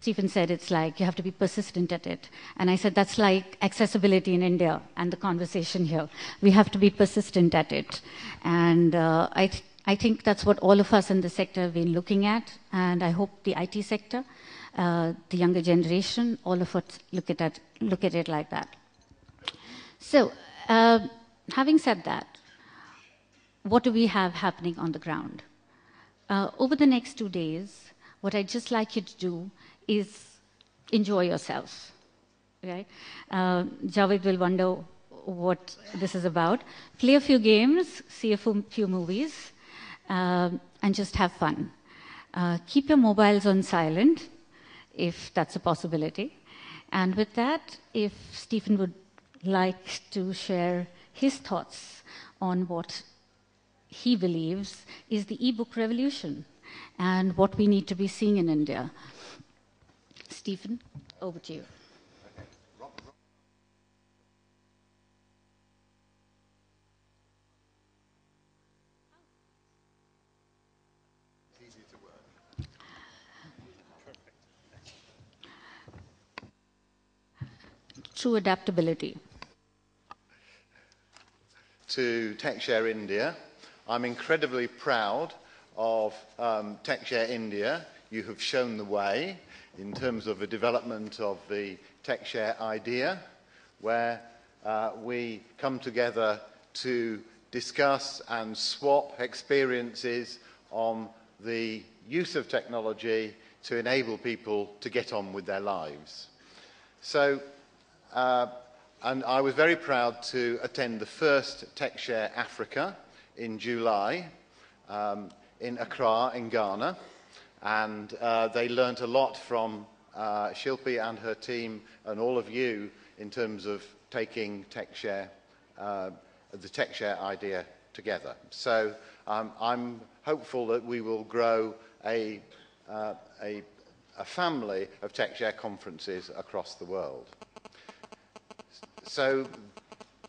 Stephen said it's like you have to be persistent at it. And I said that's like accessibility in India and the conversation here. We have to be persistent at it. And I think that's what all of us in the sector have been looking at. And I hope the IT sector, the younger generation, all of us look at it like that. So, having said that, what do we have happening on the ground? Over the next 2 days, what I'd just like you to do is enjoy yourself, right? Javed will wonder what this is about. Play a few games, see a few movies, and just have fun. Keep your mobiles on silent, if that's a possibility. And with that, if Stephen would like to share his thoughts on what he believes is the e-book revolution and what we need to be seeing in India. Stephen, over to you. It's easy to work. True adaptability. To Techshare India. I'm incredibly proud of Techshare India. You have shown the way in terms of the development of the Techshare idea, where we come together to discuss and swap experiences on the use of technology to enable people to get on with their lives. So, and I was very proud to attend the first Techshare Africa in July in Accra in Ghana, and they learnt a lot from Shilpi and her team and all of you in terms of taking Techshare, the Techshare idea together. So I'm hopeful that we will grow a family of Techshare conferences across the world. So,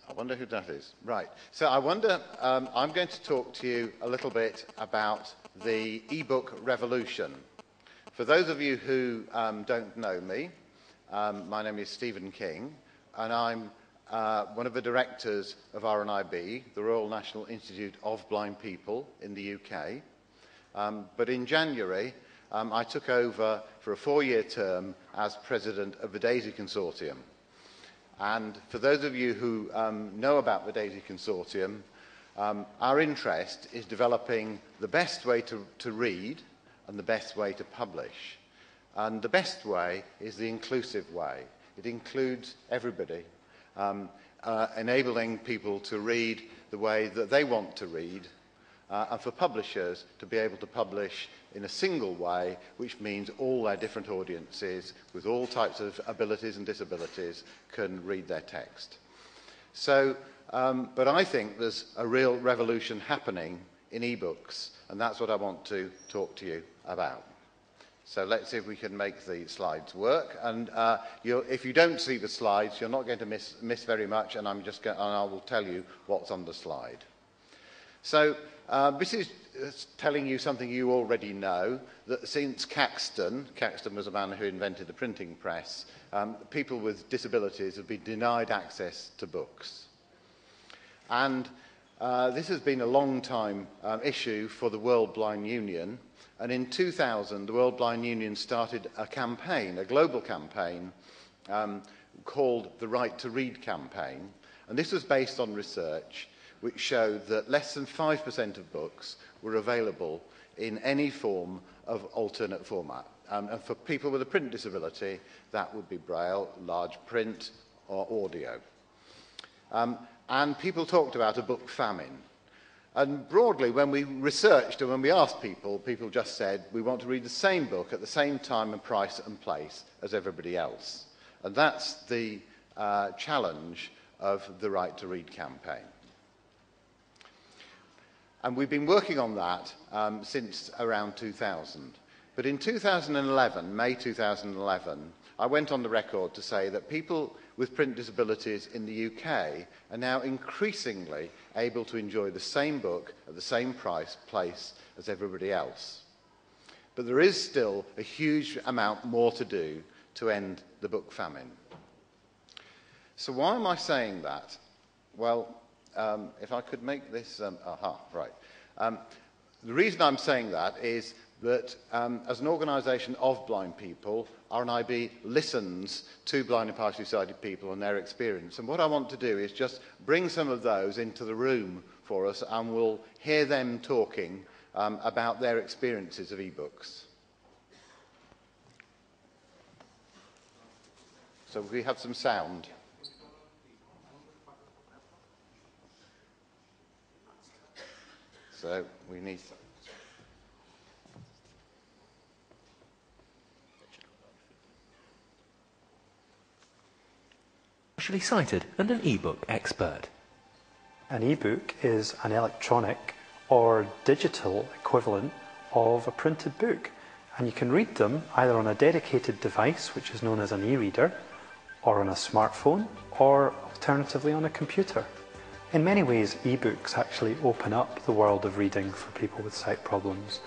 I wonder who that is. Right. So I wonder, I'm going to talk to you a little bit about the e-book revolution. For those of you who don't know me, my name is Stephen King, and I'm one of the directors of RNIB, the Royal National Institute of Blind People in the UK. But in January, I took over for a 4-year term as president of the DAISY Consortium. And for those of you who know about the DAISY Consortium, our interest is developing the best way to read and the best way to publish. And the best way is the inclusive way. It includes everybody, enabling people to read the way that they want to read, and for publishers to be able to publish in a single way, which means all their different audiences with all types of abilities and disabilities can read their text. So, but I think there's a real revolution happening in e-books, and that's what I want to talk to you about. So let's see if we can make the slides work. And if you don't see the slides, you're not going to miss very much, and I will tell you what's on the slide. So this is telling you something you already know, that since Caxton was a man who invented the printing press, people with disabilities have been denied access to books. And this has been a long time issue for the World Blind Union. And in 2000, the World Blind Union started a campaign, a global campaign, called the Right to Read campaign. And this was based on research which showed that less than 5% of books were available in any form of alternate format. And for people with a print disability, that would be Braille, large print, or audio. And people talked about a book famine. And broadly, when we researched and when we asked people, people just said, we want to read the same book at the same time and price and place as everybody else. And that's the challenge of the Right to Read campaign. And we've been working on that since around 2000. But in 2011, May 2011, I went on the record to say that people with print disabilities in the UK are now increasingly able to enjoy the same book at the same price, place as everybody else. But there is still a huge amount more to do to end the book famine. So why am I saying that? Well, if I could make this... the reason I'm saying that is that as an organisation of blind people, RNIB listens to blind and partially sighted people and their experience. And what I want to do is just bring some of those into the room for us, and we'll hear them talking about their experiences of e-books. So we have some sound. So we need... Partially sighted and an e-book expert. An e-book is an electronic or digital equivalent of a printed book, and you can read them either on a dedicated device, which is known as an e-reader, or on a smartphone, or alternatively on a computer. In many ways, e-books actually open up the world of reading for people with sight problems,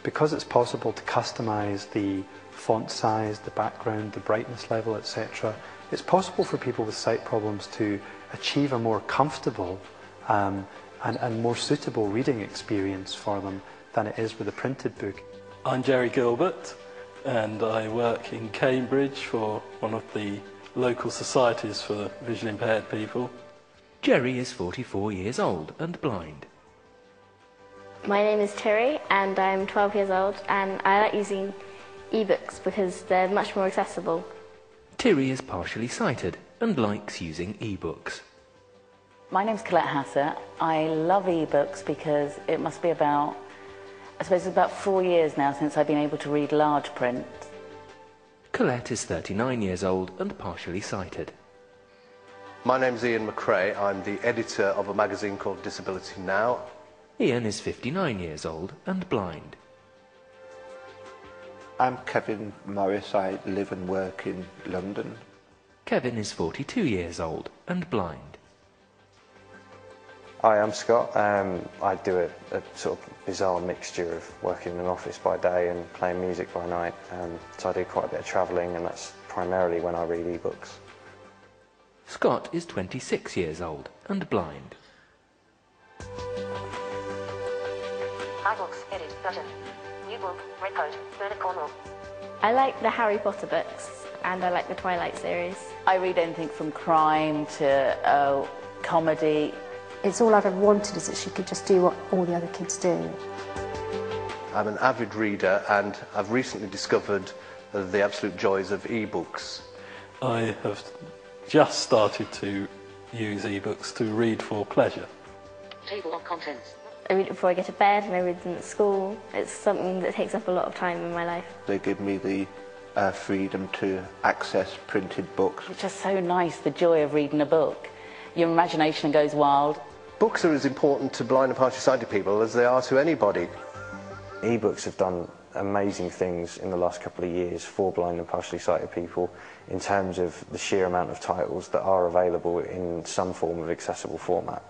because it's possible to customize the font size, the background, the brightness level, etc. It's possible for people with sight problems to achieve a more comfortable and more suitable reading experience for them than it is with a printed book. I'm Jerry Gilbert, and I work in Cambridge for one of the local societies for visually impaired people. Jerry is 44 years old and blind. My name is Terry, and I'm 12 years old, and I like using e-books because they're much more accessible. Terry is partially sighted and likes using e-books. My name's Colette Hassett. I love e-books because it must be about, I suppose it's about 4 years now since I've been able to read large print. Colette is 39 years old and partially sighted. My name's Ian McRae. I'm the editor of a magazine called Disability Now. Ian is 59 years old and blind. I'm Kevin Morris. I live and work in London. Kevin is 42 years old and blind. Hi, I'm Scott. I do a sort of bizarre mixture of working in an office by day and playing music by night. So I do quite a bit of travelling, and that's primarily when I read e-books. Scott is 26 years old and blind. iBooks, edit, button. New book, red coat, Bernard Cornwell. I like the Harry Potter books, and I like the Twilight series. I read anything from crime to comedy. It's all I've ever wanted is that she could just do what all the other kids do. I'm an avid reader, and I've recently discovered the absolute joys of e-books. I have just started to use e-books to read for pleasure. Table of contents. I read it before I go to bed, and I read them at school. It's something that takes up a lot of time in my life. They give me the freedom to access printed books. It's just so nice, the joy of reading a book. Your imagination goes wild. Books are as important to blind and partially sighted people as they are to anybody. E-books have done amazing things in the last couple of years for blind and partially sighted people in terms of the sheer amount of titles that are available in some form of accessible format.